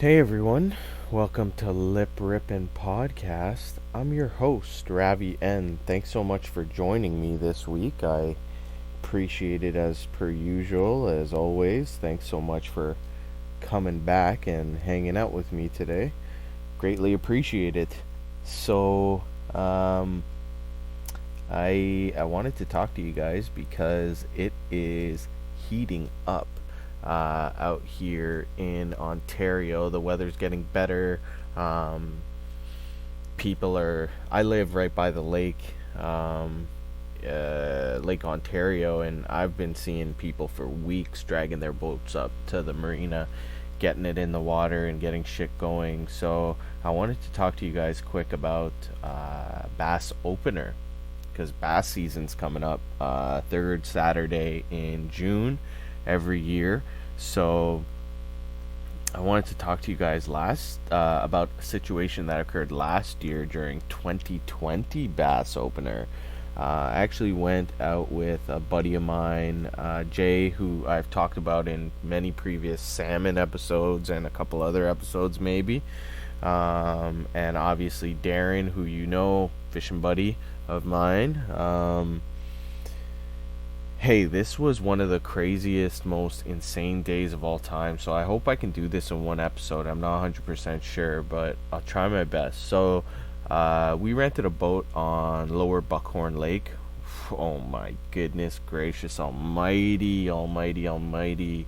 Hey everyone, welcome to LipRippinPodcast. I'm your host, Ravi N. Thanks so much for joining me this week. I appreciate it as per usual, as always. Thanks so much for coming back and hanging out with me today. Greatly appreciate it. So, um, I wanted to talk to you guys because it is heating up out here in Ontario. The weather's getting better. Um, People are. I live right by the lake, Lake Ontario, and I've been seeing people for weeks dragging their boats up to the marina, getting it in the water and getting shit going. So I wanted to talk to you guys quick about bass opener because bass season's coming up, third Saturday in June every year. So I wanted to talk to you guys last about a situation that occurred last year during 2020 bass opener. I actually went out with a buddy of mine, Jay, who I've talked about in many previous salmon episodes and a couple other episodes, maybe. And obviously Darren, who you know, fishing buddy of mine. Hey, this was one of the craziest, most insane days of all time. So I hope I can do this in one episode. I'm not 100% sure, but I'll try my best. So, we rented a boat on Lower Buckhorn Lake. Oh my goodness gracious almighty, almighty, almighty.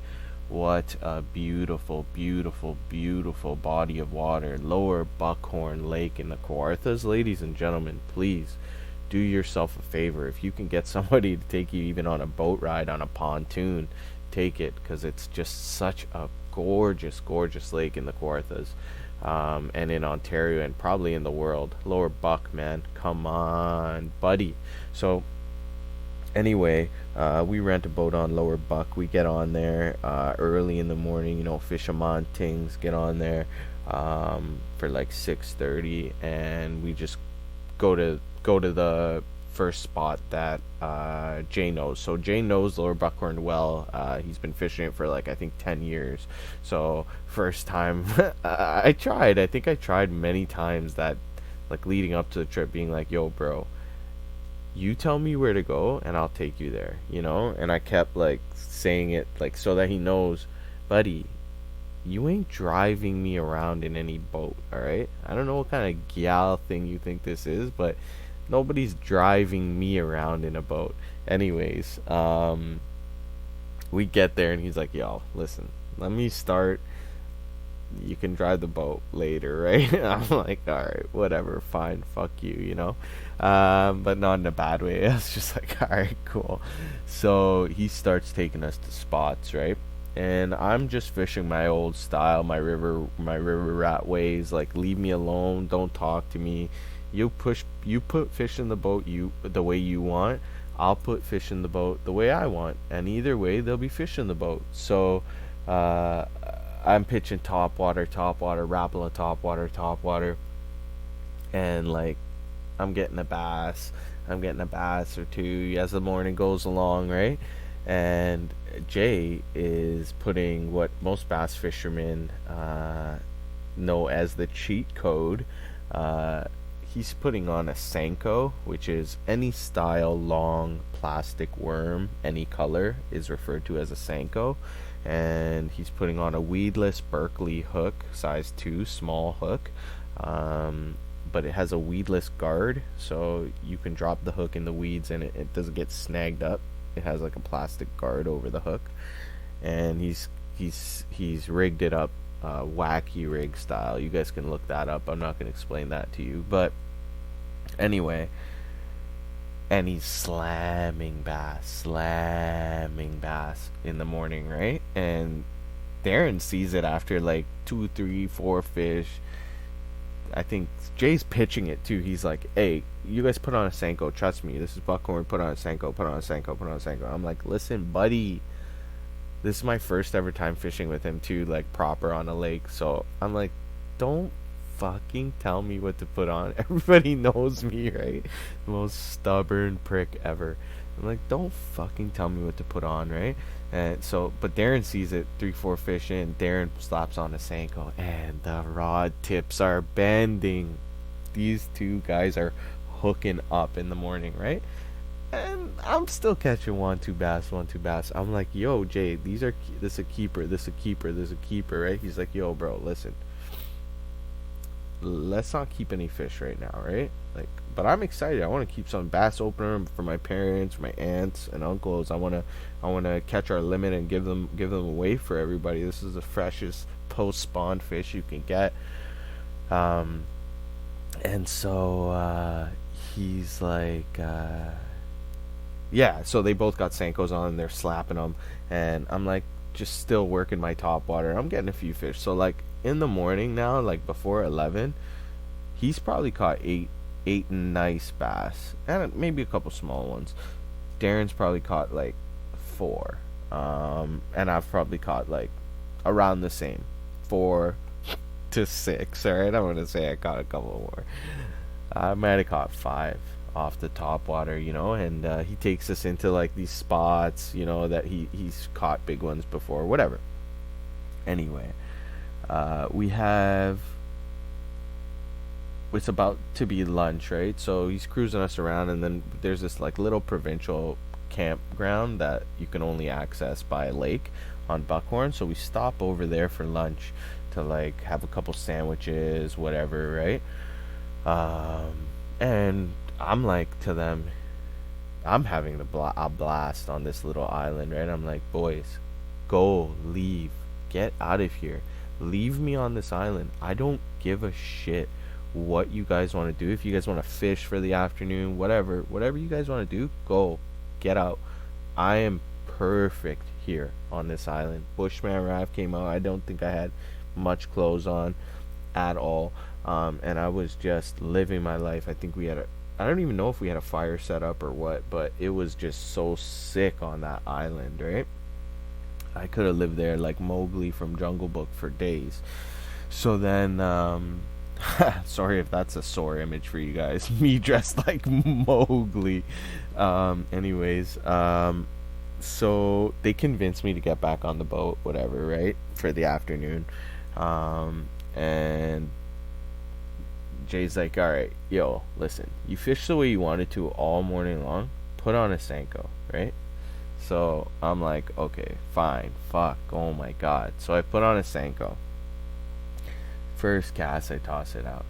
What a beautiful, beautiful, beautiful body of water. Lower Buckhorn Lake in the Kawarthas. Ladies and gentlemen, please do yourself a favor. If you can get somebody to take you even on a boat ride on a pontoon, take it, because it's just such a gorgeous, gorgeous lake in the Kawarthas, and in Ontario and probably in the world. Lower Buck, man, come on, buddy. So anyway, we rent a boat on Lower Buck. We get on there early in the morning, fisherman things, get on there for like 6:30, and we just go to the first spot that Jay knows. So Jay knows Lower Buckhorn well. He's been fishing it for like I think 10 years. So first time I tried. I think I tried many times that like leading up to the trip, being like, "Yo, bro, you tell me where to go and I'll take you there," And I kept like saying it like so that he knows, buddy, you ain't driving me around in any boat, all right? I don't know what kind of gal thing you think this is, but nobody's driving me around in a boat. Anyways, we get there and he's like, "Yo, listen, let me start. You can drive the boat later, right?" I'm like, "All right, whatever, fine, fuck you." But not in a bad way. I was just like, "All right, cool." So he starts taking us to spots, right? And I'm just fishing my old style, my river rat ways. Like, leave me alone, don't talk to me. You put fish in the boat the way you want. I'll put fish in the boat the way I want, and either way there'll be fish in the boat. So uh, I'm pitching top water, Rapala top water, and like I'm getting a bass or two as the morning goes along, right? And Jay is putting what most bass fishermen know as the cheat code. Uh, he's putting on a Senko, which is any style long plastic worm, any color is referred to as a Senko. And he's putting on a weedless Berkeley hook, size 2, small hook. But it has a weedless guard, so you can drop the hook in the weeds and it doesn't get snagged up. It has like a plastic guard over the hook, and he's rigged it up, wacky rig style. You guys can look that up. I'm not gonna explain that to you, but anyway, and he's slamming bass in the morning, right? And Darren sees it after like two, three, four fish. I think Jay's pitching it too. He's like, "Hey, you guys put on a Senko. Trust me, this is Buckhorn. Put on a Senko. Put on a Senko. Put on a Senko." I'm like, "Listen, buddy, this is my first ever time fishing with him too, like proper on a lake." So I'm like, "Don't fucking tell me what to put on." Everybody knows me, right? The most stubborn prick ever. I'm like, don't fucking tell me what to put on, right? And so, but Darren sees it 3, 4 fish in. Darren slaps on a Senko, and the rod tips are bending. These two guys are hooking up in the morning, right? And I'm still catching one, two bass, one, two bass. I'm like, yo, Jay, this a keeper, this a keeper, this a keeper, right? He's like, yo, bro, listen, let's not keep any fish right now, right? Like, but I'm excited. I want to keep some bass opener for my parents, my aunts and uncles. I wanna catch our limit and give them away for everybody. This is the freshest post spawn fish you can get. Um, and so he's like, yeah. So they both got Sankos on, and they're slapping them, and I'm like, just still working my top water. I'm getting a few fish. So like in the morning now, like before 11, he's probably caught eight nice bass and maybe a couple small ones. Darren's probably caught like 4, and I've probably caught like around the same, 4 to 6. All right, I'm gonna say I caught a couple more. I might have caught 5 off the top water, and he takes us into like these spots, that he's caught big ones before, whatever. Anyway, we have, it's about to be lunch, right? So he's cruising us around, and then there's this like little provincial campground that you can only access by a lake on Buckhorn. So we stop over there for lunch to like have a couple sandwiches, whatever, right? And I'm like to them, I'm having a blast on this little island, right? I'm like, boys, go, leave, get out of here, leave me on this island. I don't give a shit what you guys want to do. If you guys want to fish for the afternoon, whatever you guys want to do, go, get out. I am perfect here on this island. Bushman raft came out. I don't think I had much clothes on at all, and I was just living my life. I think I don't even know if we had a fire set up or what, but it was just so sick on that island, right? I could have lived there like Mowgli from Jungle Book for days. So then, sorry if that's a sore image for you guys, me dressed like Mowgli. Anyways, so they convinced me to get back on the boat, whatever, right, for the afternoon. And Jay's like, all right, yo, listen, you fished the way you wanted to all morning long, put on a Senko, right? So I'm like, okay, fine, fuck, oh my god. So I put on a Senko. First cast, I toss it out.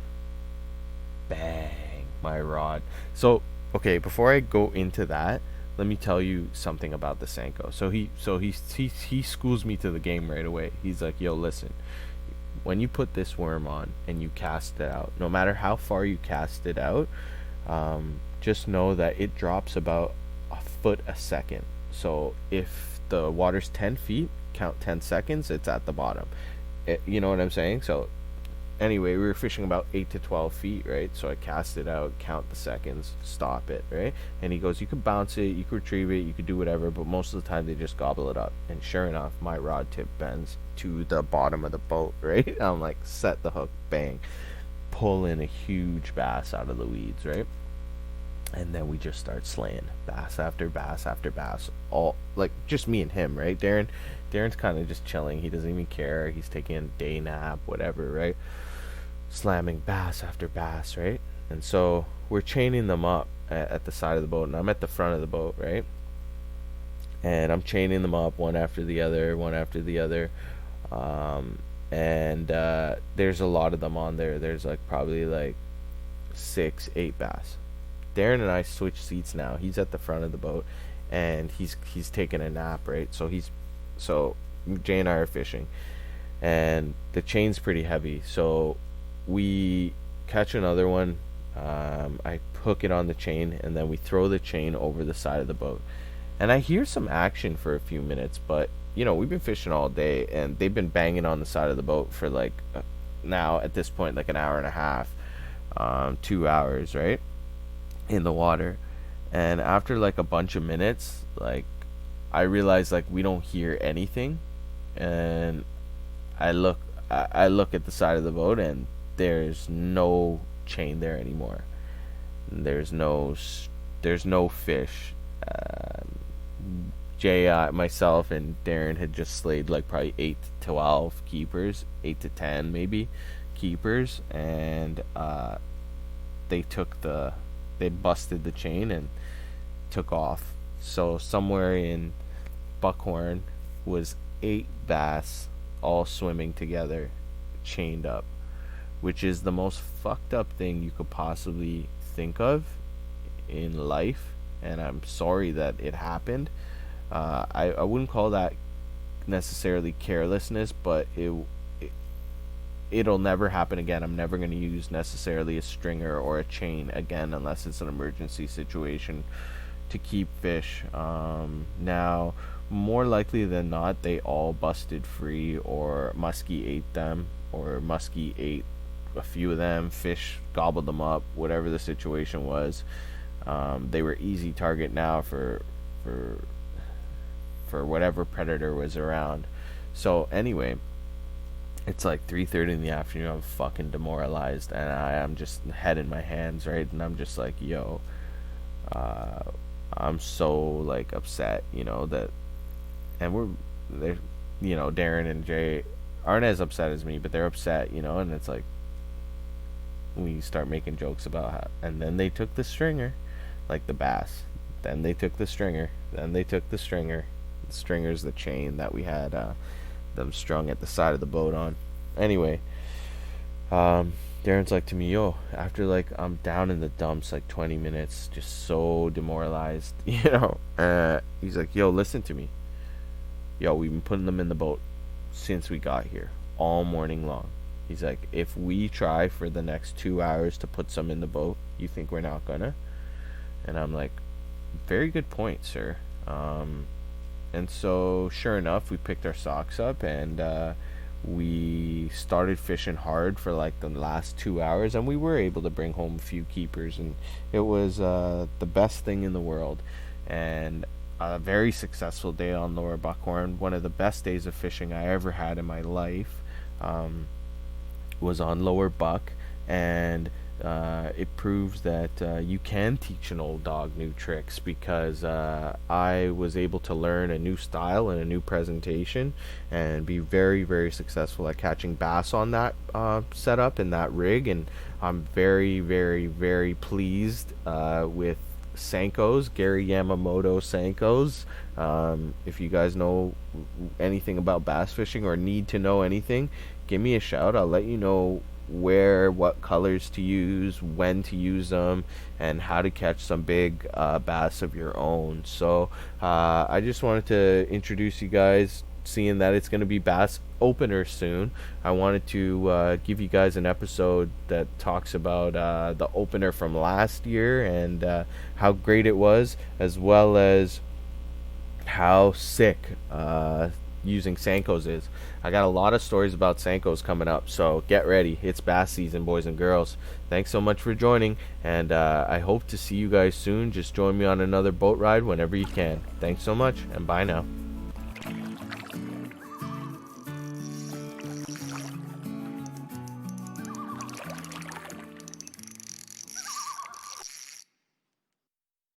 Bang, my rod. So, okay, before I go into that, let me tell you something about the Senko. So he schools me to the game right away. He's like, yo, listen, when you put this worm on and you cast it out, no matter how far you cast it out, just know that it drops about a foot a second. So if the water's 10 feet, count 10 seconds, it's at the bottom. You know what I'm saying? So anyway, we were fishing about 8 to 12 feet, right? So I cast it out, count the seconds, stop it, right? And he goes, you could bounce it, you could retrieve it, you could do whatever, but most of the time they just gobble it up. And sure enough, my rod tip bends to the bottom of the boat, right? I'm like, set the hook, bang, pull in a huge bass out of the weeds, right? And then we just start slaying bass after bass after bass, all like just me and him, right? Darren's kind of just chilling. He doesn't even care. He's taking a day nap, whatever, right? Slamming bass after bass, right? And so we're chaining them up at the side of the boat, and I'm at the front of the boat, right? And I'm chaining them up one after the other, one after the other. And there's a lot of them on there. There's like probably like 6, 8 bass. Darren and I switch seats now. He's at the front of the boat, and he's taking a nap, right? So Jay and I are fishing, and the chain's pretty heavy. So we catch another one. I hook it on the chain, and then we throw the chain over the side of the boat. And I hear some action for a few minutes, but we've been fishing all day, and they've been banging on the side of the boat for like now at this point like an hour and a half, 2 hours, right? In the water. And after like a bunch of minutes, like I realize like we don't hear anything, and I look at the side of the boat, and there's no chain there anymore. There's no fish Jay, myself, and Darren had just slayed like probably 8 to 12 keepers, 8 to 10 maybe keepers, and they took the they busted the chain and took off. So somewhere in Buckhorn was 8 bass all swimming together, chained up, which is the most fucked up thing you could possibly think of in life. And I'm sorry that it happened. I wouldn't call that necessarily carelessness, but it'll never happen again. I'm never going to use necessarily a stringer or a chain again unless it's an emergency situation to keep fish. Now, more likely than not, they all busted free, or muskie ate them, or muskie ate a few of them. Fish gobbled them up. Whatever the situation was, they were easy target now for whatever predator was around. So anyway, it's like 3:30 in the afternoon. I'm fucking demoralized, and I'm just head in my hands, right? And I'm just like, yo, I'm so like upset, that, and they're, Darren and Jay aren't as upset as me, but they're upset, and it's like we start making jokes about how, and then they took the stringer, like the bass, then they took the stringer, then they took the stringer. The stringer's the chain that we had them strung at the side of the boat on. Anyway, Darren's like to me, yo, after like I'm down in the dumps like 20 minutes, just so demoralized, he's like, yo, listen to me. Yo, we've been putting them in the boat since we got here, all morning long. He's like, if we try for the next 2 hours to put some in the boat, you think we're not gonna? And I'm like, very good point, sir. And so, sure enough, we picked our socks up and we started fishing hard for like the last 2 hours, and we were able to bring home a few keepers, and it was the best thing in the world, and a very successful day on Lower Buckhorn. One of the best days of fishing I ever had in my life was on Lower Buck, and it proves that you can teach an old dog new tricks, because I was able to learn a new style and a new presentation and be very, very successful at catching bass on that setup and that rig. And I'm very, very, very pleased with Senkos, Gary Yamamoto Senkos. If you guys know anything about bass fishing or need to know anything, give me a shout. I'll let you know what colors to use, when to use them, and how to catch some big bass of your own. So I just wanted to introduce you guys, seeing that it's going to be bass opener soon. I wanted to give you guys an episode that talks about the opener from last year and how great it was, as well as how sick using Senkos is. I got a lot of stories about Senkos coming up, so get ready. It's bass season, boys and girls. Thanks so much for joining, and I hope to see you guys soon. Just join me on another boat ride whenever you can. Thanks so much, and bye now.